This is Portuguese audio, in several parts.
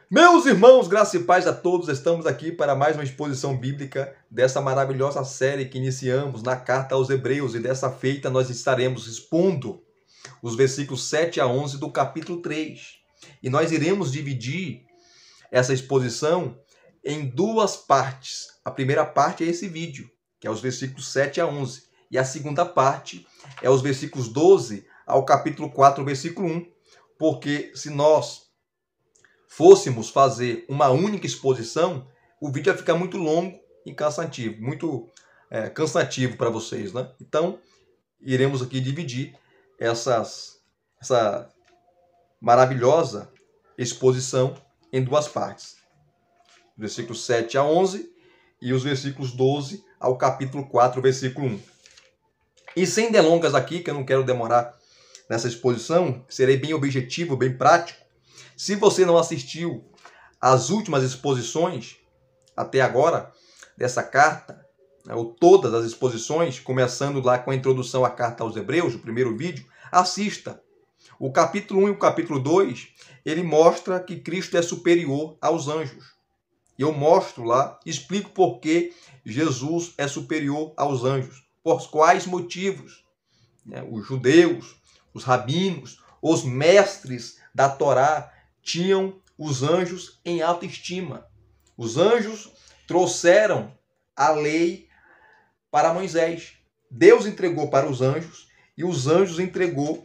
Meus irmãos, graça e paz a todos, estamos aqui para mais uma exposição bíblica dessa maravilhosa série que iniciamos na carta aos Hebreus, e dessa feita nós estaremos expondo os versículos 7 a 11 do capítulo 3. E nós iremos dividir essa exposição em duas partes. A primeira parte é esse vídeo, que é os versículos 7 a 11, e a segunda parte é os versículos 12 ao capítulo 4, versículo 1, porque se nós fôssemos fazer uma única exposição, o vídeo ia ficar muito longo e cansativo, muito cansativo para vocês, né? Então, iremos aqui dividir essa maravilhosa exposição em duas partes. Versículos 7 a 11 e os versículos 12 ao capítulo 4, versículo 1. E sem delongas aqui, que eu não quero demorar nessa exposição, serei bem objetivo, bem prático. Se você não assistiu às últimas exposições até agora dessa carta, ou todas as exposições, começando lá com a introdução à carta aos Hebreus, o primeiro vídeo, assista. O capítulo 1 e o capítulo 2, ele mostra que Cristo é superior aos anjos. Eu mostro lá, explico por que Jesus é superior aos anjos. Por quais motivos? Os judeus, os rabinos, os mestres da Torá tinham os anjos em alta estima. Os anjos trouxeram a lei para Moisés. Deus entregou para os anjos e os anjos entregou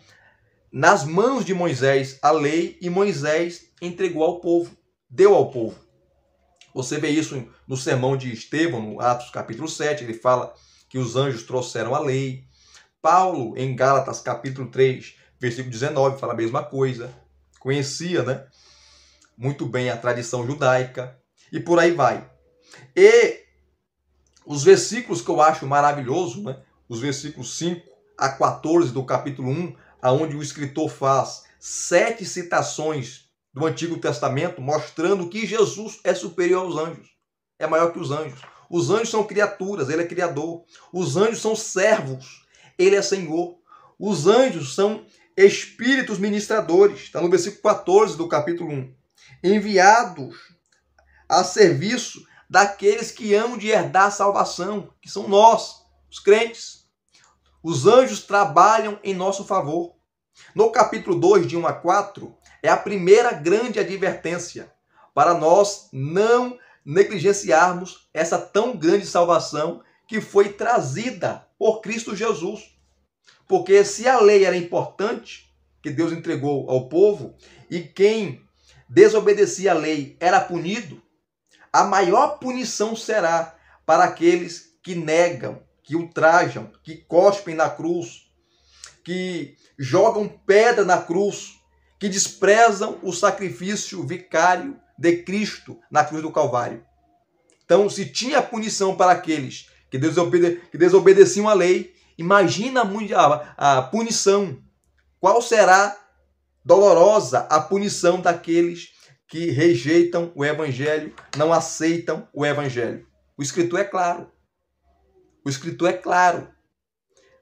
nas mãos de Moisés a lei, e Moisés entregou ao povo, deu ao povo. Você vê isso no sermão de Estevão, no Atos capítulo 7, ele fala que os anjos trouxeram a lei. Paulo, em Gálatas capítulo 3, versículo 19, fala a mesma coisa. Conhecia, né, muito bem a tradição judaica, e por aí vai. E os versículos que eu acho maravilhoso, né, os versículos 5 a 14 do capítulo 1, onde o escritor faz 7 citações do Antigo Testamento, mostrando que Jesus é superior aos anjos, é maior que os anjos. Os anjos são criaturas, ele é criador. Os anjos são servos, ele é Senhor. Os anjos são espíritos ministradores, está no versículo 14 do capítulo 1. Enviados a serviço daqueles que hão de herdar a salvação, que são nós, os crentes. Os anjos trabalham em nosso favor. No capítulo 2, de 1 a 4, é a primeira grande advertência para nós não negligenciarmos essa tão grande salvação que foi trazida por Cristo Jesus. Porque se a lei era importante, que Deus entregou ao povo, e quem desobedecia a lei era punido, a maior punição será para aqueles que negam, que ultrajam, que cospem na cruz, que jogam pedra na cruz, que desprezam o sacrifício vicário de Cristo na cruz do Calvário. Então, se tinha punição para aqueles que desobedeciam a lei, imagina a punição. Qual será dolorosa a punição daqueles que rejeitam o Evangelho, não aceitam o Evangelho? O Escritor é claro. O Escritor é claro,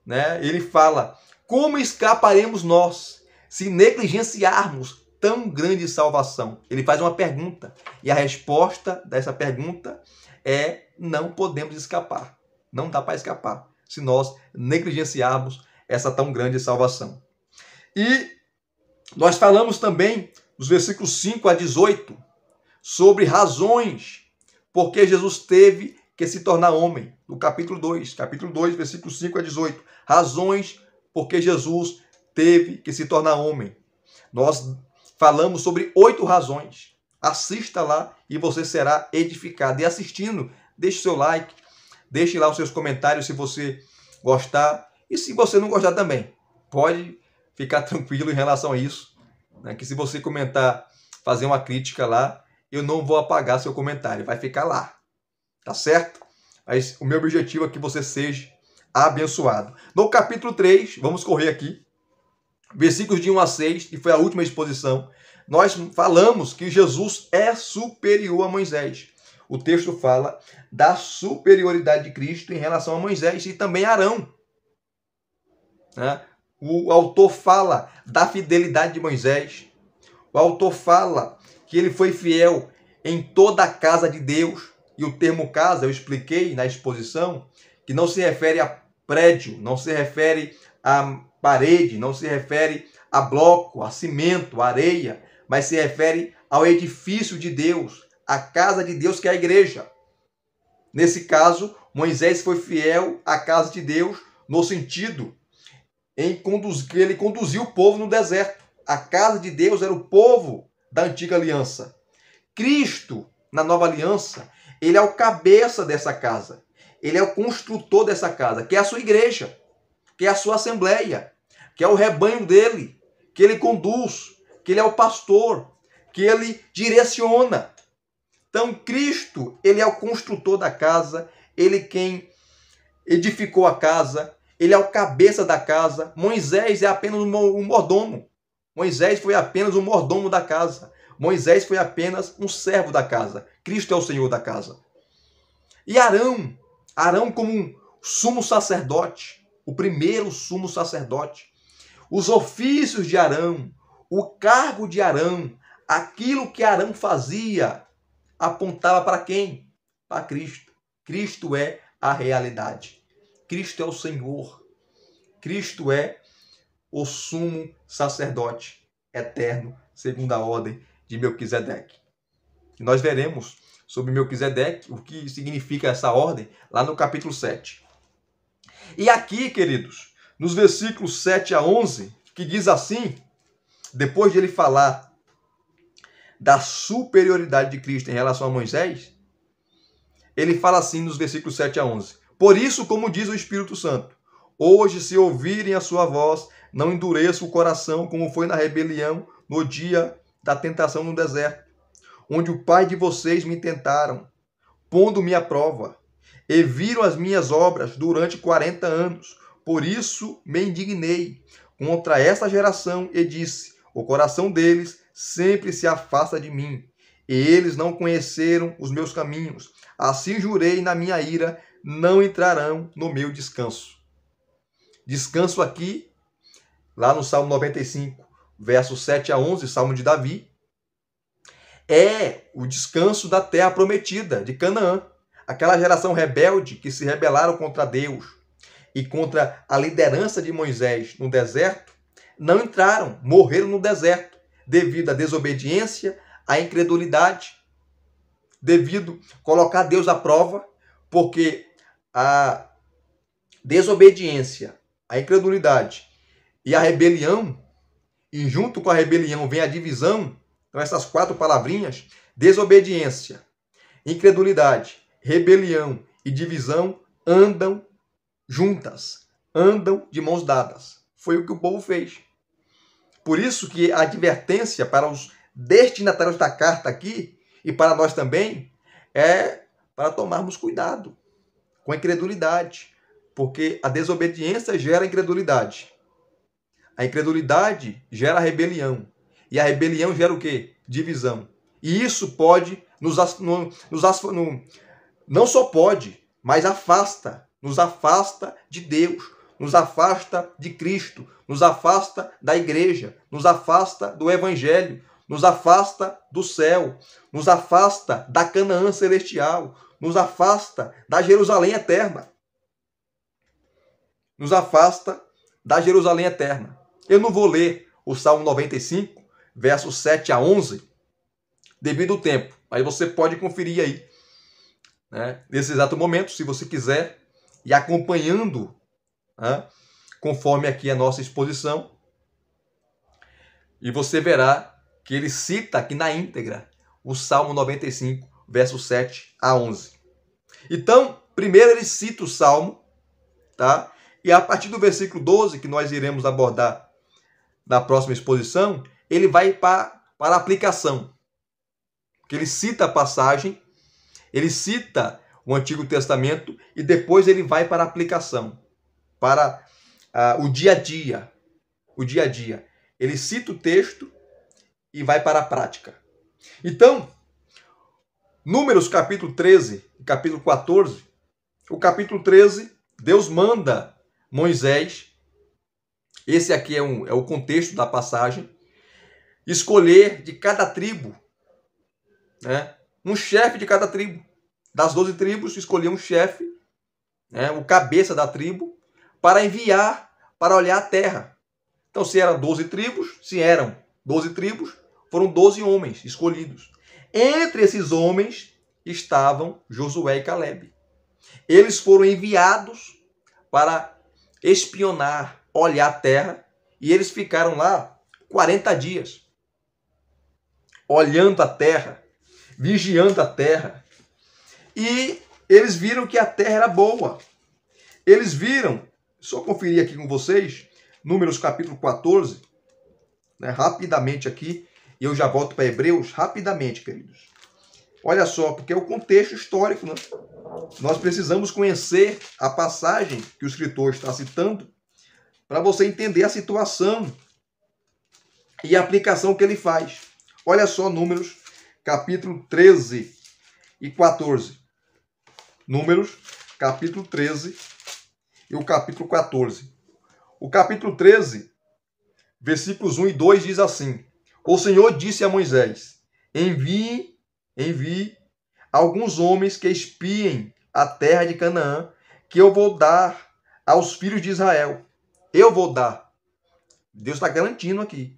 né? Ele fala: como escaparemos nós se negligenciarmos tão grande salvação? Ele faz uma pergunta, e a resposta dessa pergunta é: não podemos escapar. Não dá para escapar se nós negligenciarmos essa tão grande salvação. E nós falamos também, nos versículos 5 a 18, sobre razões porque Jesus teve que se tornar homem. No capítulo 2, versículos 5 a 18. Razões porque Jesus teve que se tornar homem. Nós falamos sobre 8 razões. Assista lá e você será edificado. E assistindo, deixe seu like, deixe lá os seus comentários se você gostar. E se você não gostar também, pode ficar tranquilo em relação a isso, né? Que se você comentar, fazer uma crítica lá, eu não vou apagar seu comentário, vai ficar lá. Tá certo? Mas o meu objetivo é que você seja abençoado. No capítulo 3, vamos correr aqui, versículos de 1 a 6, e foi a última exposição, nós falamos que Jesus é superior a Moisés. O texto fala da superioridade de Cristo em relação a Moisés e também a Arão, né? O autor fala da fidelidade de Moisés. O autor fala que ele foi fiel em toda a casa de Deus. E o termo casa, eu expliquei na exposição, que não se refere a prédio, não se refere a parede, não se refere a bloco, a cimento, a areia, mas se refere ao edifício de Deus, a casa de Deus, que é a igreja. Nesse caso, Moisés foi fiel à casa de Deus no sentido que ele conduziu o povo no deserto. A casa de Deus era o povo da antiga aliança. Cristo, na nova aliança, ele é o cabeça dessa casa. Ele é o construtor dessa casa, que é a sua igreja, que é a sua assembleia, que é o rebanho dele, que ele conduz, que ele é o pastor, que ele direciona. Então, Cristo, ele é o construtor da casa, ele quem edificou a casa, ele é o cabeça da casa. Moisés é apenas um mordomo. Moisés foi apenas um mordomo da casa. Moisés foi apenas um servo da casa. Cristo é o Senhor da casa. E Arão como um sumo sacerdote, o primeiro sumo sacerdote. Os ofícios de Arão, o cargo de Arão, aquilo que Arão fazia, apontava para quem? Para Cristo. Cristo é a realidade. Cristo é o Senhor. Cristo é o sumo sacerdote eterno, segundo a ordem de Melquisedeque. E nós veremos sobre Melquisedeque o que significa essa ordem lá no capítulo 7. E aqui, queridos, nos versículos 7 a 11, que diz assim, depois de ele falar da superioridade de Cristo em relação a Moisés, ele fala assim nos versículos 7 a 11. Por isso, como diz o Espírito Santo, hoje, se ouvirem a sua voz, não endureça o coração, como foi na rebelião no dia da tentação no deserto, onde o pai de vocês me tentaram, pondo-me à prova, e viram as minhas obras durante 40 anos. Por isso me indignei contra essa geração e disse, o coração deles sempre se afasta de mim, e eles não conheceram os meus caminhos. Assim jurei na minha ira, não entrarão no meu descanso. Descanso aqui, lá no Salmo 95, versos 7 a 11, Salmo de Davi, é o descanso da terra prometida, de Canaã. Aquela geração rebelde que se rebelaram contra Deus e contra a liderança de Moisés no deserto, não entraram, morreram no deserto, devido à desobediência, à incredulidade, devido a colocar Deus à prova, porque a desobediência, a incredulidade e a rebelião, e junto com a rebelião vem a divisão. Então essas 4 palavrinhas, desobediência, incredulidade, rebelião e divisão, andam juntas, andam de mãos dadas. Foi o que o povo fez. Por isso que a advertência para os destinatários da carta aqui, e para nós também, é para tomarmos cuidado com a incredulidade, porque a desobediência gera incredulidade. A incredulidade gera rebelião. E a rebelião gera o quê? Divisão. E isso pode não só pode, mas nos afasta de Deus, nos afasta de Cristo, nos afasta da igreja, nos afasta do evangelho, nos afasta do céu, nos afasta da Canaã celestial, nos afasta da Jerusalém eterna. Nos afasta da Jerusalém eterna. Eu não vou ler o Salmo 95, versos 7 a 11, devido ao tempo. Mas você pode conferir aí, né, nesse exato momento, se você quiser, e acompanhando, né, conforme aqui a nossa exposição. E você verá que ele cita aqui na íntegra o Salmo 95, versos 7 a 11. Então, primeiro ele cita o Salmo, tá? E a partir do versículo 12, que nós iremos abordar na próxima exposição, ele vai para a aplicação. Porque ele cita a passagem, ele cita o Antigo Testamento e depois ele vai para a aplicação, para o dia a dia. O dia a dia. Ele cita o texto e vai para a prática. Então, Números capítulo 13 e capítulo 14, o capítulo 13, Deus manda Moisés, esse aqui é o contexto da passagem, escolher de cada tribo né? Um chefe de cada tribo. Das 12 tribos, escolhia um chefe, né? O cabeça da tribo, para enviar para olhar a terra. Então, se eram 12 tribos, foram 12 homens escolhidos. Entre esses homens estavam Josué e Calebe. Eles foram enviados para espionar, olhar a terra, e eles ficaram lá 40 dias, olhando a terra, vigiando a terra. E eles viram que a terra era boa. Eles viram, só conferir aqui com vocês, Números capítulo 14, né, rapidamente aqui, e eu já volto para Hebreus rapidamente, queridos. Olha só, porque é o contexto histórico, né? Nós precisamos conhecer a passagem que o escritor está citando para você entender a situação e a aplicação que ele faz. Olha só, Números capítulo 13 e 14. Números capítulo 13 e o capítulo 14. O capítulo 13, versículos 1 e 2 diz assim: O Senhor disse a Moisés: envie alguns homens que espiem a terra de Canaã, que eu vou dar aos filhos de Israel. Eu vou dar. Deus está garantindo aqui.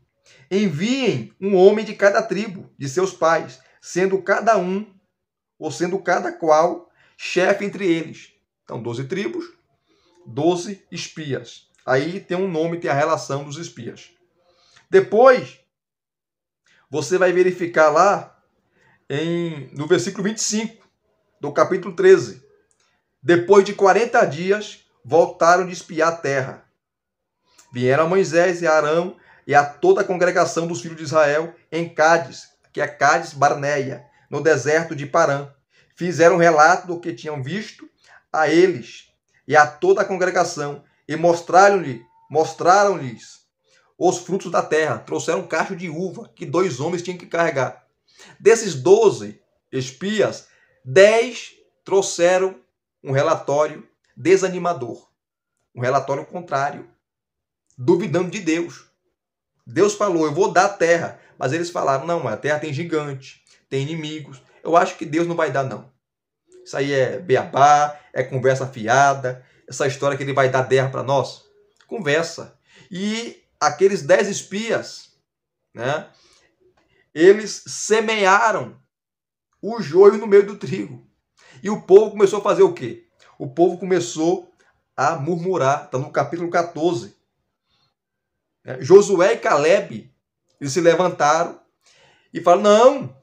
Enviem um homem de cada tribo de seus pais, sendo cada um, ou sendo cada qual, chefe entre eles. Então, 12 tribos, 12 espias. Aí tem um nome, tem a relação dos espias. Depois, você vai verificar lá no versículo 25 do capítulo 13. Depois de 40 dias, voltaram de espiar a terra. Vieram a Moisés e a Arão e a toda a congregação dos filhos de Israel em Cádiz, que é Cádiz Barneia, no deserto de Parã. Fizeram relato do que tinham visto a eles e a toda a congregação e mostraram-lhes os frutos da terra. Trouxeram um cacho de uva que 2 homens tinham que carregar. Desses 12 espias, 10 trouxeram um relatório desanimador, um relatório contrário, duvidando de Deus. Deus falou, eu vou dar a terra, mas eles falaram, não, a terra tem gigante, tem inimigos, eu acho que Deus não vai dar, não. Isso aí é beabá, é conversa fiada, essa história que ele vai dar terra para nós, conversa. E aqueles 10 espias, né, eles semearam o joio no meio do trigo. E o povo começou a fazer o quê? O povo começou a murmurar. Está no capítulo 14. Josué e Calebe, eles se levantaram e falaram, não,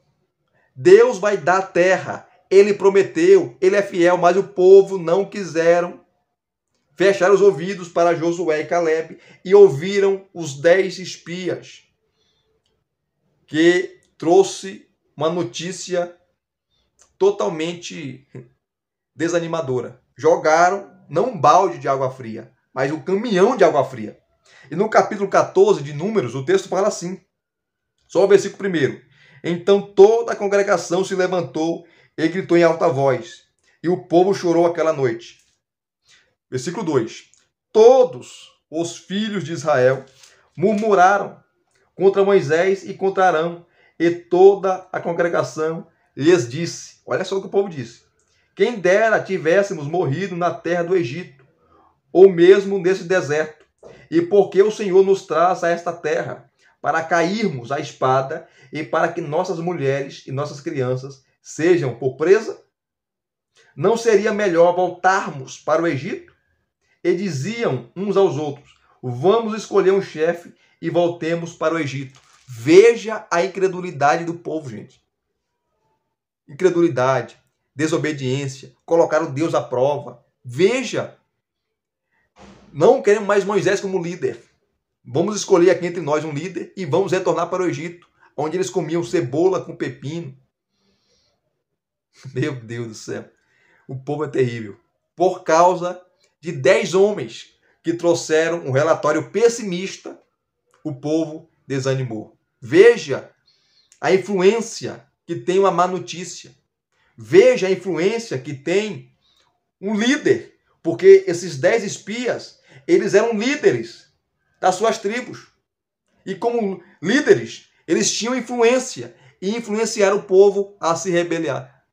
Deus vai dar a terra. Ele prometeu, ele é fiel, mas o povo não quiseram fechar os ouvidos para Josué e Calebe e ouviram os 10 espias, que trouxe uma notícia totalmente desanimadora. Jogaram não um balde de água fria, mas um caminhão de água fria. E no capítulo 14 de Números, o texto fala assim, só o versículo 1. Então toda a congregação se levantou e gritou em alta voz, e o povo chorou aquela noite. Versículo 2. Todos os filhos de Israel murmuraram contra Moisés e contra Arão, e toda a congregação lhes disse, olha só o que o povo disse, quem dera tivéssemos morrido na terra do Egito, ou mesmo nesse deserto, e porque o Senhor nos traz a esta terra, para cairmos à espada, e para que nossas mulheres e nossas crianças sejam por presa? Não seria melhor voltarmos para o Egito? E diziam uns aos outros, vamos escolher um chefe e voltemos para o Egito. Veja a incredulidade do povo, gente. Incredulidade, desobediência, colocaram Deus à prova. Veja, não queremos mais Moisés como líder. Vamos escolher aqui entre nós um líder e vamos retornar para o Egito, onde eles comiam cebola com pepino. Meu Deus do céu, o povo é terrível. Por causa de 10 homens que trouxeram um relatório pessimista, o povo desanimou. Veja a influência que tem uma má notícia. Veja a influência que tem um líder. Porque esses 10 espias, eles eram líderes das suas tribos. E como líderes, eles tinham influência. e influenciar o povo a se rebeliar.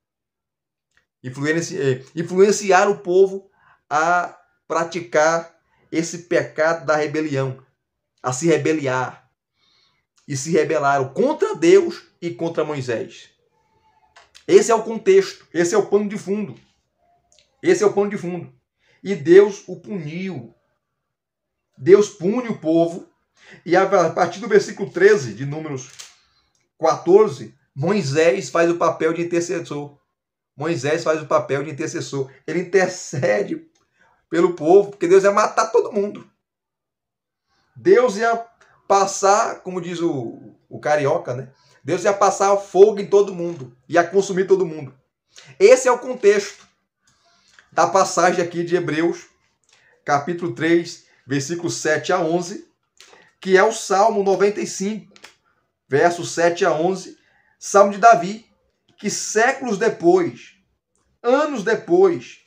Influenciar o povo a praticar esse pecado da rebelião, a se rebeliar. E se rebelaram contra Deus e contra Moisés. Esse é o contexto, esse é o pano de fundo. Esse é o pano de fundo. E Deus o puniu. Deus pune o povo. E a partir do versículo 13 de Números 14, Moisés faz o papel de intercessor. Moisés faz o papel de intercessor. Ele intercede pelo povo, porque Deus ia matar todo mundo. Deus ia passar, como diz o carioca, né? Deus ia passar fogo em todo mundo, ia consumir todo mundo. Esse é o contexto da passagem aqui de Hebreus, capítulo 3, versículos 7 a 11, que é o Salmo 95, versos 7 a 11, Salmo de Davi, que séculos depois, anos depois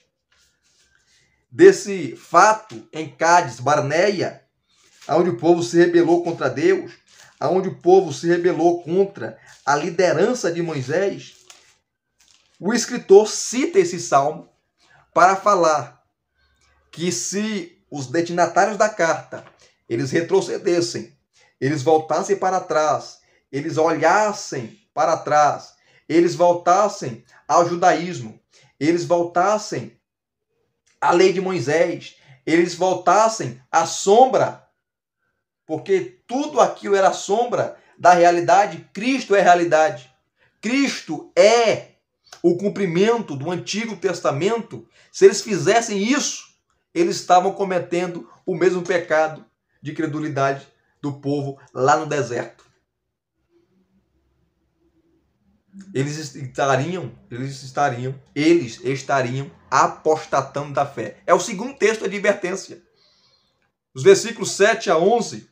desse fato em Cádiz, Barneia, onde o povo se rebelou contra Deus, onde o povo se rebelou contra a liderança de Moisés, o escritor cita esse salmo para falar que se os destinatários da carta, eles retrocedessem, eles voltassem para trás, eles olhassem para trás, eles voltassem ao judaísmo, eles voltassem à lei de Moisés, eles voltassem à sombra, porque tudo aquilo era sombra da realidade. Cristo é realidade. Cristo é o cumprimento do Antigo Testamento. Se eles fizessem isso, eles estavam cometendo o mesmo pecado de credulidade do povo lá no deserto. Eles estariam apostatando da fé. É o segundo texto de advertência. Os versículos 7 a 11,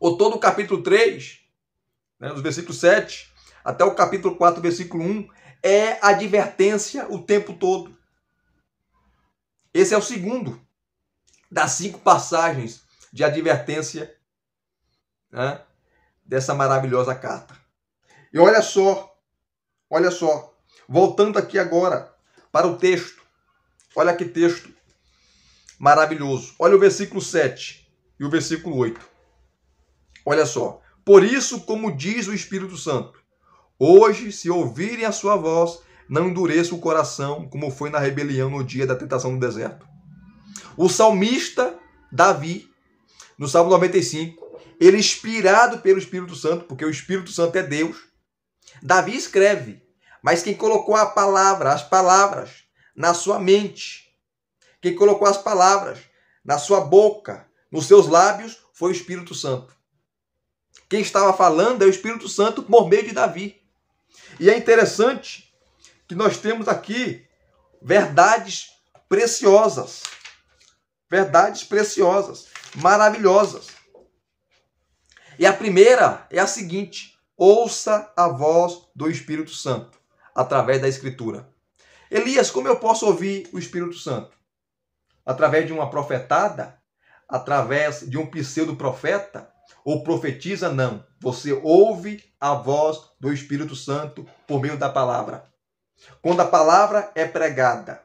ou todo o capítulo 3, né, dos versículos 7 até o capítulo 4, versículo 1, é advertência o tempo todo. Esse é o segundo das 5 passagens de advertência, né, dessa maravilhosa carta. E olha só, voltando aqui agora para o texto. Olha que texto maravilhoso. Olha o versículo 7 e o versículo 8. Olha só. Por isso, como diz o Espírito Santo, hoje, se ouvirem a sua voz, não endureça o coração, como foi na rebelião no dia da tentação no deserto. O salmista Davi, no Salmo 95, ele inspirado pelo Espírito Santo, porque o Espírito Santo é Deus, Davi escreve, mas quem colocou as palavras na sua mente, quem colocou as palavras na sua boca, nos seus lábios, foi o Espírito Santo. Quem estava falando é o Espírito Santo por meio de Davi. E é interessante que nós temos aqui verdades preciosas, maravilhosas. E a primeira é a seguinte: ouça a voz do Espírito Santo através da Escritura. Elias, como eu posso ouvir o Espírito Santo? Através de uma profetada? Através de um pseudo-profeta? Ou profetiza? Não. Você ouve a voz do Espírito Santo por meio da palavra. Quando a palavra é pregada,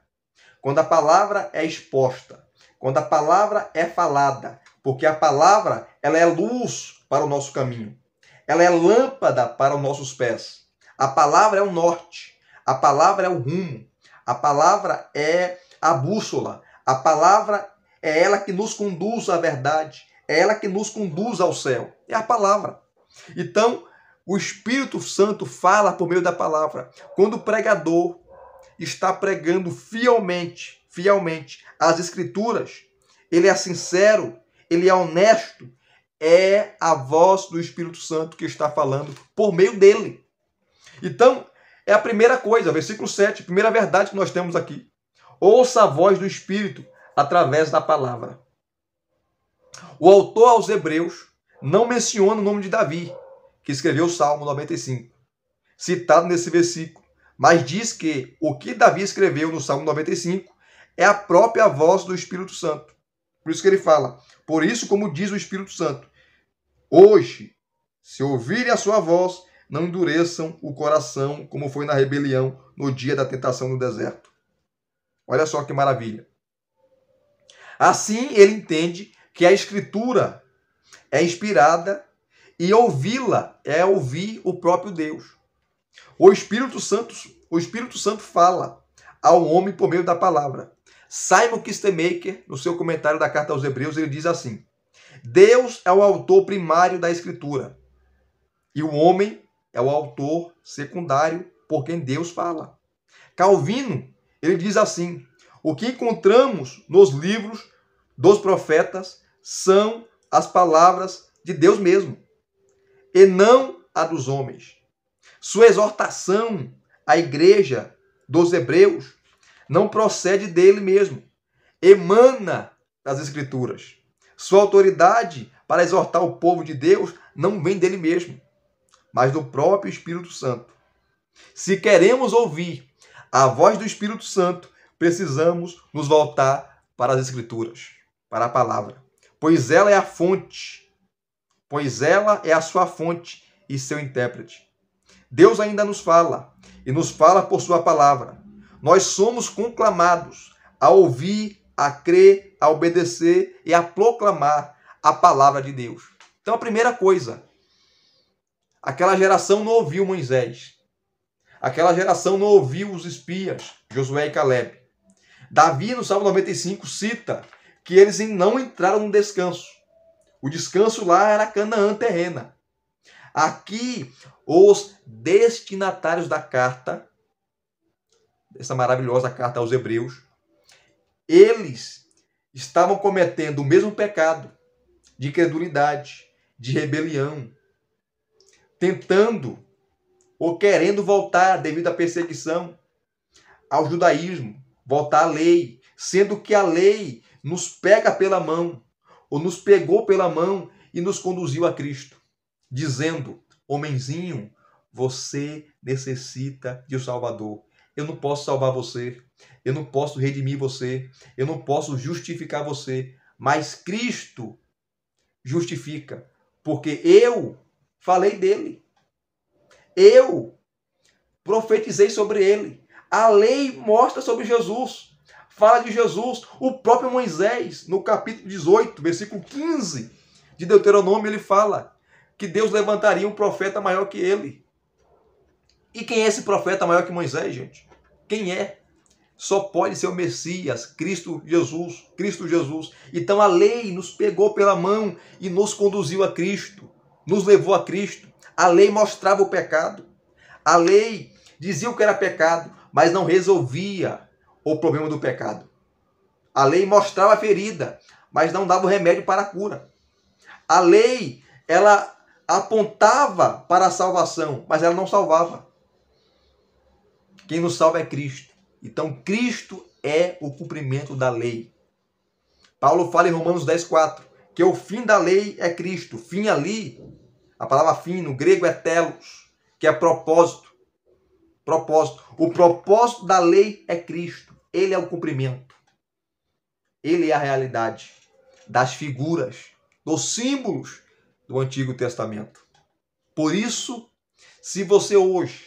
quando a palavra é exposta, quando a palavra é falada, porque a palavra ela é luz para o nosso caminho. Ela é lâmpada para os nossos pés. A palavra é o norte. A palavra é o rumo. A palavra é a bússola. A palavra é ela que nos conduz à verdade. É ela que nos conduz ao céu. É a palavra. Então, o Espírito Santo fala por meio da palavra. Quando o pregador está pregando fielmente as Escrituras, ele é sincero, ele é honesto, é a voz do Espírito Santo que está falando por meio dele. Então, é a primeira coisa, versículo 7, a primeira verdade que nós temos aqui. Ouça a voz do Espírito através da palavra. O autor aos Hebreus não menciona o nome de Davi, que escreveu o Salmo 95, citado nesse versículo, mas diz que o que Davi escreveu no Salmo 95 é a própria voz do Espírito Santo. Por isso que ele fala, por isso, como diz o Espírito Santo, hoje, se ouvirem a sua voz, não endureçam o coração, como foi na rebelião no dia da tentação no deserto. Olha só que maravilha. Assim ele entende que a Escritura é inspirada e ouvi-la é ouvir o próprio Deus. O Espírito Santo fala ao homem por meio da palavra. Simon Kistemaker, no seu comentário da carta aos Hebreus, ele diz assim: Deus é o autor primário da Escritura e o homem é o autor secundário por quem Deus fala. Calvino, ele diz assim: o que encontramos nos livros dos profetas são as palavras de Deus mesmo, e não a dos homens. Sua exortação à igreja dos Hebreus não procede dele mesmo, emana das Escrituras. Sua autoridade para exortar o povo de Deus não vem dele mesmo, mas do próprio Espírito Santo. Se queremos ouvir a voz do Espírito Santo, precisamos nos voltar para as Escrituras, para a palavra, pois ela é a fonte, pois ela é a sua fonte e seu intérprete. Deus ainda nos fala, e nos fala por sua palavra. Nós somos conclamados a ouvir, a crer, a obedecer e a proclamar a palavra de Deus. Então a primeira coisa, aquela geração não ouviu Moisés. Aquela geração não ouviu os espias, Josué e Caleb. Davi, no Salmo 95, cita que eles não entraram no descanso. O descanso lá era Canaã terrena. Aqui, os destinatários da carta, essa maravilhosa carta aos Hebreus, eles estavam cometendo o mesmo pecado de incredulidade, de rebelião, tentando ou querendo voltar, devido à perseguição, ao judaísmo, voltar à lei, sendo que a lei nos pega pela mão, ou nos pegou pela mão e nos conduziu a Cristo, dizendo: homenzinho, você necessita de um Salvador. Eu não posso salvar você, eu não posso redimir você, eu não posso justificar você, mas Cristo justifica, porque eu falei dele. Eu profetizei sobre ele. A lei mostra sobre Jesus. Fala de Jesus. O próprio Moisés, no capítulo 18, versículo 15 de Deuteronômio, ele fala que Deus levantaria um profeta maior que ele. E quem é esse profeta maior que Moisés, gente? Quem é? Só pode ser o Messias, Cristo Jesus. Cristo Jesus. Então a lei nos pegou pela mão e nos conduziu a Cristo. Nos levou a Cristo. A lei mostrava o pecado. A lei dizia o que era pecado, mas não resolvia o problema do pecado. A lei mostrava a ferida, mas não dava o remédio para a cura. A lei, ela apontava para a salvação, mas ela não salvava. Quem nos salva é Cristo. Então, Cristo é o cumprimento da lei. Paulo fala em Romanos 10,4, que o fim da lei é Cristo. Fim ali, a palavra fim no grego é telos, que é propósito. Propósito. O propósito da lei é Cristo. Ele é o cumprimento. Ele é a realidade das figuras, dos símbolos do Antigo Testamento. Por isso, se você hoje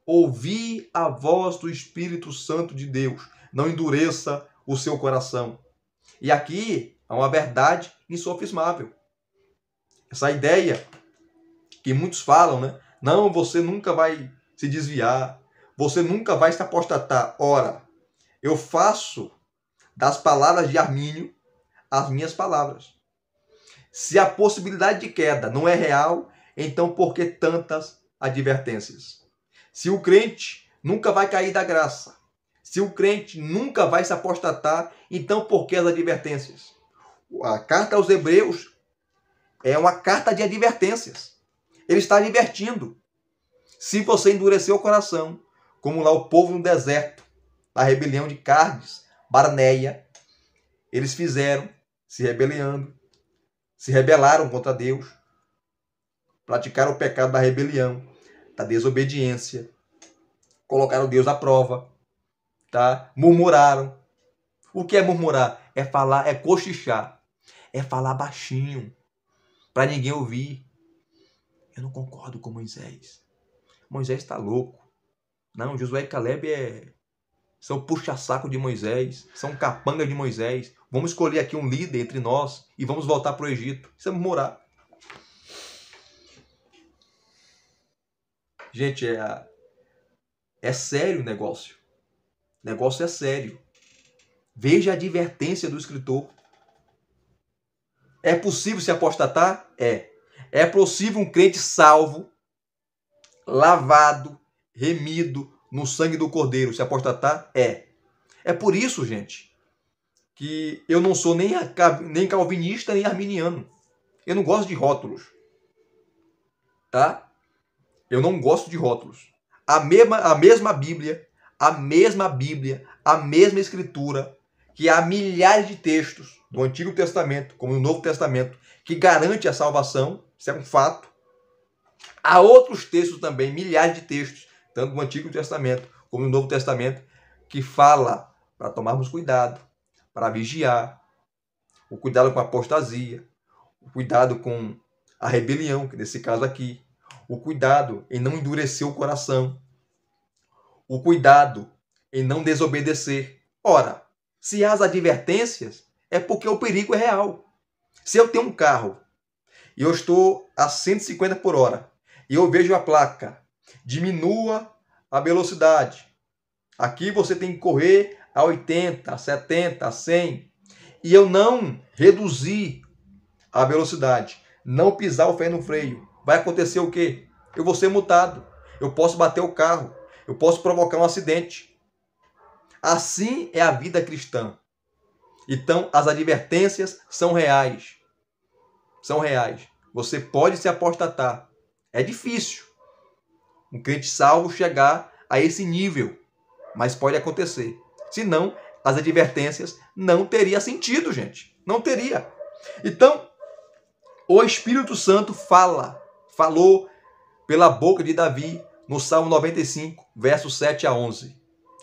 ouvir a voz do Espírito Santo de Deus, não endureça o seu coração. E aqui há uma verdade insofismável. Essa ideia que muitos falam, né? Não, você nunca vai se desviar, você nunca vai se apostatar. Ora, eu faço das palavras de Armínio as minhas palavras. Se a possibilidade de queda não é real, então por que tantas advertências? Se o crente nunca vai cair da graça, se o crente nunca vai se apostatar, então por que as advertências? A carta aos Hebreus é uma carta de advertências. Ele está advertindo. Se você endurecer o coração, como lá o povo no deserto, na rebelião de Cádiz, Barneia, eles fizeram, se rebelaram contra Deus, praticaram o pecado da rebelião, da desobediência, colocaram Deus à prova, tá? Murmuraram. O que é murmurar? É falar, é cochichar, é falar baixinho, para ninguém ouvir. Eu não concordo com Moisés. Moisés está louco. Não, Josué e Caleb são puxa-saco de Moisés, são capanga de Moisés. Vamos escolher aqui um líder entre nós e vamos voltar para o Egito. Precisamos morar. Gente, é sério o negócio. O negócio é sério. Veja a advertência do escritor. É possível se apostatar? É. É possível um crente salvo, lavado, remido no sangue do Cordeiro se apostatar? É. É por isso, gente, que eu não sou nem calvinista nem arminiano. Eu não gosto de rótulos. Tá? Eu não gosto de rótulos. A mesma Bíblia, a mesma Escritura, que há milhares de textos do Antigo Testamento, como no Novo Testamento, que garante a salvação, isso é um fato. Há outros textos também, milhares de textos, tanto no Antigo Testamento como no Novo Testamento, que fala para tomarmos cuidado, para vigiar, o cuidado com a apostasia, o cuidado com a rebelião, que nesse caso aqui, o cuidado em não endurecer o coração, o cuidado em não desobedecer. Ora, se há as advertências, é porque o perigo é real. Se eu tenho um carro e eu estou a 150 por hora e eu vejo a placa, diminua a velocidade. Aqui você tem que correr a 80, a 70, a 100. E eu não reduzir a velocidade, não pisar o pé no freio. Vai acontecer o quê? Eu vou ser multado. Eu posso bater o carro. Eu posso provocar um acidente. Assim é a vida cristã. Então, as advertências são reais. São reais. Você pode se apostatar. É difícil um crente salvo chegar a esse nível, mas pode acontecer. Senão, as advertências não teria sentido, gente. Não teria. Então, o Espírito Santo falou pela boca de Davi no Salmo 95, versos 7 a 11.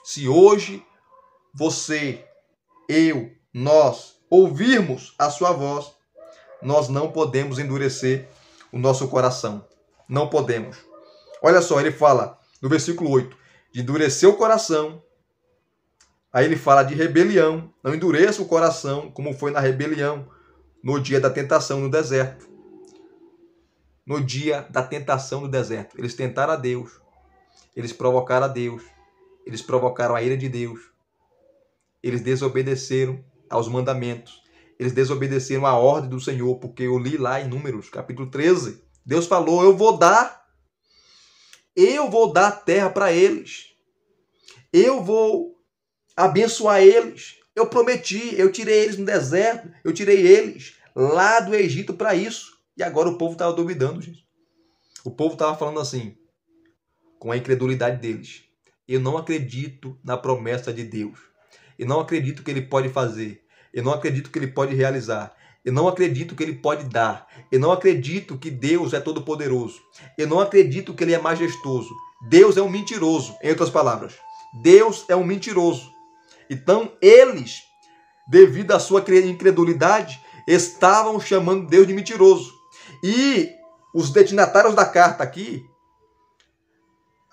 Se hoje você, eu, nós ouvirmos a sua voz, nós não podemos endurecer o nosso coração. Não podemos. Olha só, ele fala no versículo 8, de endurecer o coração. Aí ele fala de rebelião. Não endureça o coração, como foi na rebelião no dia da tentação no deserto. No dia da tentação no deserto. Eles tentaram a Deus. Eles provocaram a Deus. Eles provocaram a ira de Deus. Eles desobedeceram aos mandamentos. Eles desobedeceram à ordem do Senhor, porque eu li lá em Números, capítulo 13. Deus falou, eu vou dar a terra para eles. Eu vou abençoar eles. Eu prometi, eu tirei eles no deserto, eu tirei eles lá do Egito para isso. E agora o povo estava duvidando, gente. O povo estava falando assim, com a incredulidade deles. Eu não acredito na promessa de Deus. Eu não acredito que ele pode fazer. Eu não acredito que ele pode realizar. Eu não acredito que ele pode dar. Eu não acredito que Deus é todo-poderoso. Eu não acredito que ele é majestoso. Deus é um mentiroso, em outras palavras. Deus é um mentiroso. Então, eles, devido à sua incredulidade, estavam chamando Deus de mentiroso. E os destinatários da carta aqui,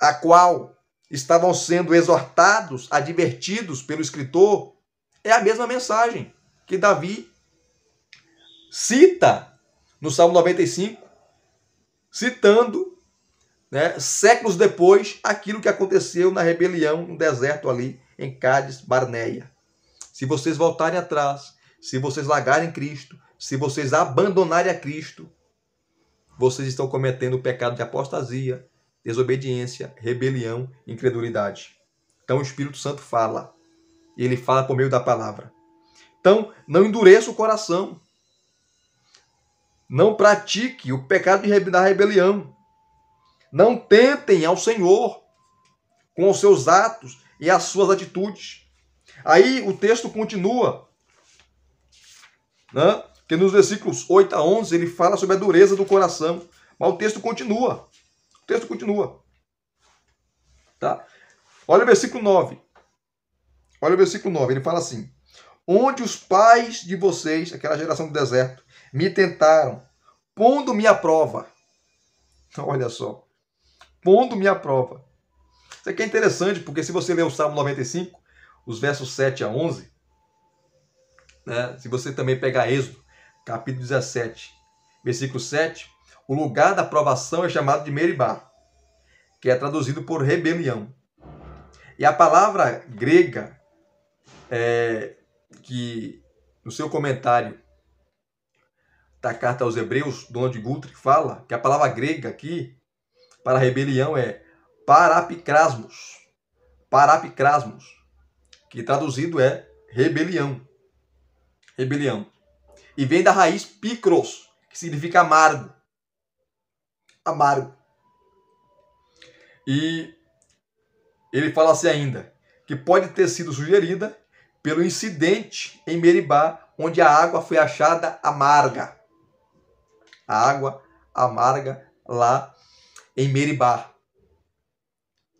a qual estavam sendo exortados, advertidos pelo escritor, é a mesma mensagem que Davi cita no Salmo 95, citando, séculos depois, aquilo que aconteceu na rebelião no deserto ali em Cádiz Barneia. Se vocês voltarem atrás, se vocês largarem Cristo, se vocês abandonarem a Cristo, vocês estão cometendo o pecado de apostasia, desobediência, rebelião, incredulidade. Então o Espírito Santo fala. E ele fala por meio da palavra. Então, não endureça o coração. Não pratique o pecado da rebelião. Não tentem ao Senhor com os seus atos e as suas atitudes. Aí o texto continua, né? Que nos versículos 8 a 11 ele fala sobre a dureza do coração. Mas o texto continua. O texto continua. Tá? Olha o versículo 9. Olha o versículo 9. Ele fala assim: onde os pais de vocês, aquela geração do deserto, me tentaram, pondo-me à prova. Olha só. pondo-me à prova. Isso aqui é interessante, porque se você ler o Salmo 95, os versos 7 a 11, né, se você também pegar Êxodo, capítulo 17, versículo 7, o lugar da provação é chamado de Meribá, que é traduzido por rebelião. E a palavra grega, que no seu comentário da carta aos Hebreus, Donald Guthrie fala que a palavra grega aqui para rebelião é parapikrasmos. Parapikrasmos, que traduzido é rebelião. Rebelião. E vem da raiz pikros, que significa amargo. Amargo. E ele fala assim ainda, que pode ter sido sugerida pelo incidente em Meribá, onde a água foi achada amarga. A água amarga lá em Meribá,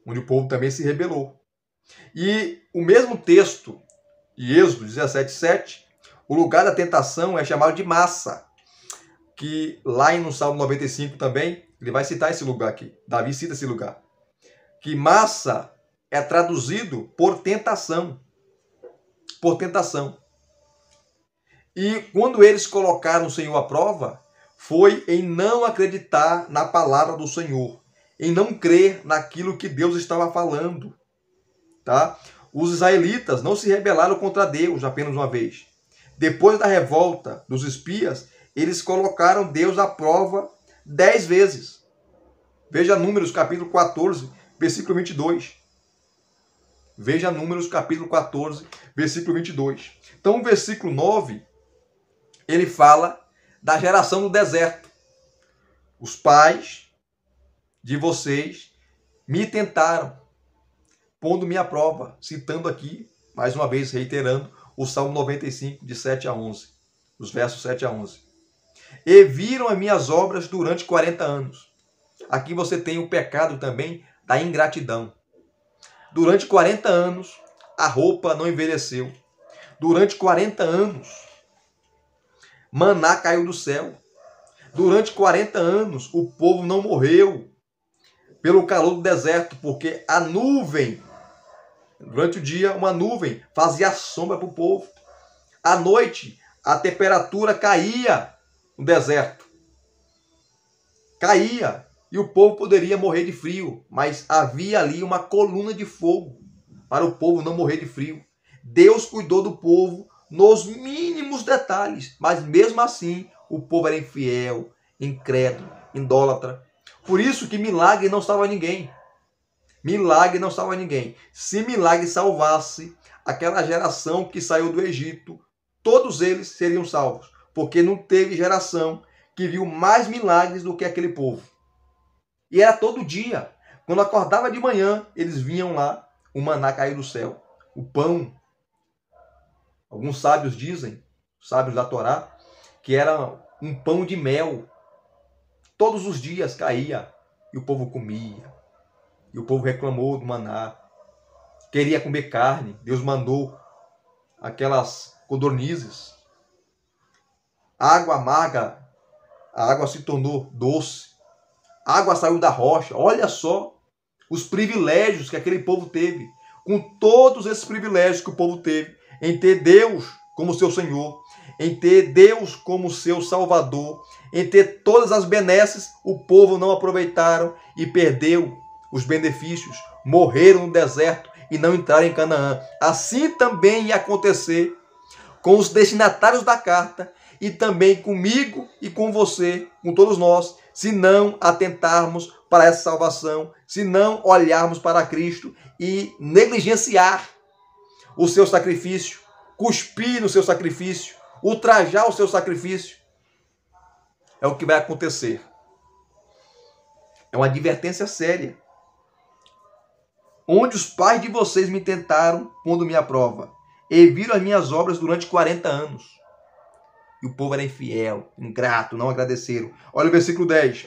onde o povo também se rebelou. E o mesmo texto, de Êxodo 17:7, o lugar da tentação é chamado de Massa, que lá no Salmo 95 também, ele vai citar esse lugar aqui. Davi cita esse lugar. Que Massa é traduzido por tentação. Por tentação. E quando eles colocaram o Senhor à prova, foi em não acreditar na palavra do Senhor, em não crer naquilo que Deus estava falando. Tá? Os israelitas não se rebelaram contra Deus apenas uma vez. Depois da revolta dos espias, eles colocaram Deus à prova 10 vezes. Veja Números capítulo 14, versículo 22. Veja Números capítulo 14, versículo 22. Então o versículo 9, ele fala da geração do deserto. Os pais de vocês me tentaram, pondo-me à prova, citando aqui, mais uma vez, reiterando, o Salmo 95, de 7 a 11, os versos 7 a 11. E viram as minhas obras durante 40 anos. Aqui você tem o pecado também da ingratidão. Durante 40 anos, a roupa não envelheceu. Durante 40 anos, maná caiu do céu. Durante 40 anos, o povo não morreu pelo calor do deserto, porque a nuvem, durante o dia, uma nuvem fazia sombra para o povo. À noite, a temperatura caía no deserto. Caía. E o povo poderia morrer de frio, mas havia ali uma coluna de fogo para o povo não morrer de frio. Deus cuidou do povo nos mínimos detalhes, mas mesmo assim o povo era infiel, incrédulo, idólatra. Por isso que milagre não salva ninguém. Milagre não salva ninguém. Se milagre salvasse aquela geração que saiu do Egito, todos eles seriam salvos, porque não teve geração que viu mais milagres do que aquele povo. E era todo dia. Quando acordava de manhã, eles vinham lá, o maná cair do céu, o pão. Alguns sábios dizem, sábios da Torá, que era um pão de mel. Todos os dias caía e o povo comia. E o povo reclamou do maná. Queria comer carne. Deus mandou aquelas codornizes. Água amarga, a água se tornou doce. A água saiu da rocha. Olha só os privilégios que aquele povo teve. Com todos esses privilégios que o povo teve, em ter Deus como seu Senhor, em ter Deus como seu Salvador, em ter todas as benesses, o povo não aproveitaram e perdeu os benefícios. Morreram no deserto e não entraram em Canaã. Assim também ia acontecer com os destinatários da carta e também comigo e com você, com todos nós, se não atentarmos para essa salvação, se não olharmos para Cristo e negligenciar o seu sacrifício, cuspir no seu sacrifício, ultrajar o seu sacrifício, é o que vai acontecer. É uma advertência séria. Onde os pais de vocês me tentaram, pondo-me à prova, e viram as minhas obras durante 40 anos. E o povo era infiel, ingrato, não agradeceram. Olha o versículo 10.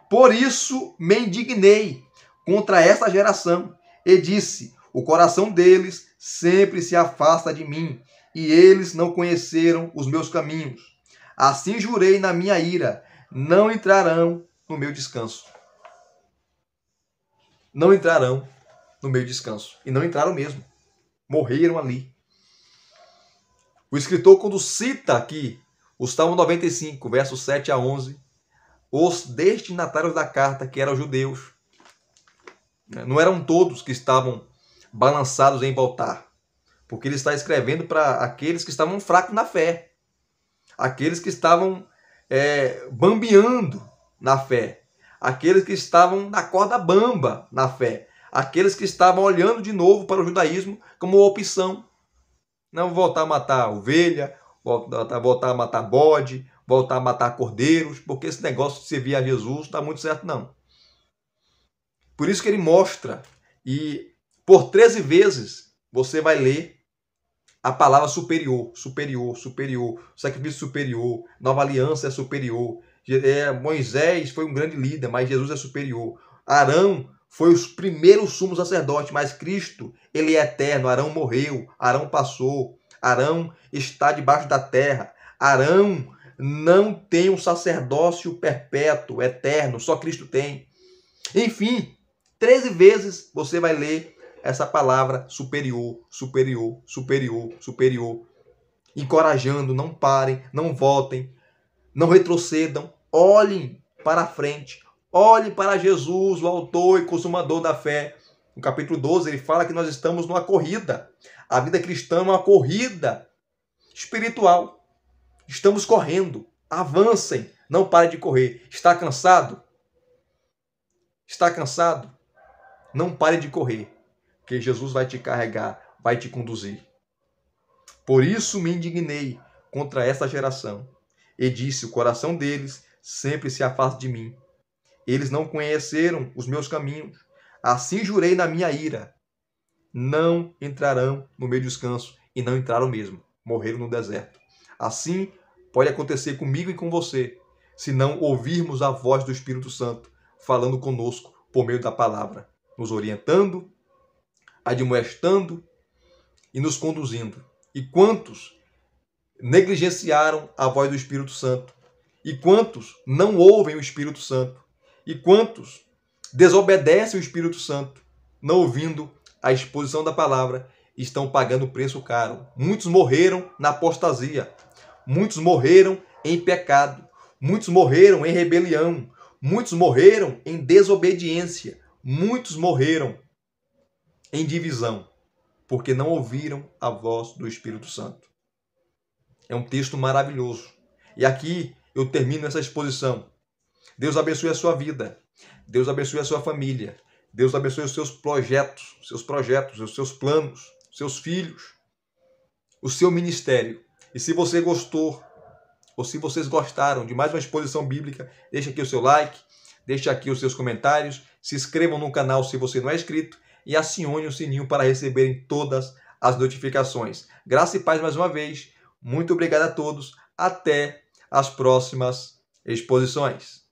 Por isso me indignei contra esta geração e disse, o coração deles sempre se afasta de mim, e eles não conheceram os meus caminhos. Assim jurei na minha ira, não entrarão no meu descanso. não entrarão no meu descanso. E não entraram mesmo. Morreram ali. O escritor, quando cita aqui o Salmo 95, versos 7 a 11, os destinatários da carta, que eram os judeus, não eram todos que estavam balançados em voltar, porque ele está escrevendo para aqueles que estavam fracos na fé, aqueles que estavam bambeando na fé, aqueles que estavam na corda bamba na fé, aqueles que estavam olhando de novo para o judaísmo como opção. Não voltar a matar ovelha, voltar a matar bode, voltar a matar cordeiros, porque esse negócio de servir a Jesus não está muito certo, não. Por isso que ele mostra, e por 13 vezes você vai ler a palavra superior, superior, superior, sacrifício superior, nova aliança é superior. Moisés foi um grande líder, mas Jesus é superior. Arão foi o primeiro sumo sacerdote, mas Cristo, ele é eterno. Arão morreu, Arão passou, Arão está debaixo da terra. Arão não tem um sacerdócio perpétuo, eterno, só Cristo tem. Enfim, 13 vezes você vai ler essa palavra superior, superior, superior, superior. Encorajando, não parem, não voltem, não retrocedam, olhem para frente, olhem para Jesus, o autor e consumador da fé. No capítulo 12 ele fala que nós estamos numa corrida. A vida cristã é uma corrida espiritual. Estamos correndo, avancem, não parem de correr. Está cansado? Está cansado? Não pare de correr, porque Jesus vai te carregar, vai te conduzir. Por isso me indignei contra essa geração e disse: o coração deles sempre se afasta de mim. Eles não conheceram os meus caminhos. Assim jurei na minha ira: não entrarão no meu descanso. E não entraram mesmo. Morreram no deserto. Assim pode acontecer comigo e com você, se não ouvirmos a voz do Espírito Santo falando conosco por meio da palavra, nos orientando, admoestando e nos conduzindo. E quantos negligenciaram a voz do Espírito Santo? E quantos não ouvem o Espírito Santo? E quantos desobedecem o Espírito Santo, não ouvindo a exposição da palavra, estão pagando preço caro? Muitos morreram na apostasia, muitos morreram em pecado, muitos morreram em rebelião, muitos morreram em desobediência, muitos morreram em divisão, porque não ouviram a voz do Espírito Santo. É um texto maravilhoso. E aqui eu termino essa exposição. Deus abençoe a sua vida. Deus abençoe a sua família. Deus abençoe os seus projetos, os seus planos, os seus filhos, o seu ministério. E se você gostou, ou se vocês gostaram de mais uma exposição bíblica, deixe aqui o seu like, deixe aqui os seus comentários, se inscrevam no canal se você não é inscrito e acione o sininho para receberem todas as notificações. Graça e paz mais uma vez. Muito obrigado a todos. Até as próximas exposições.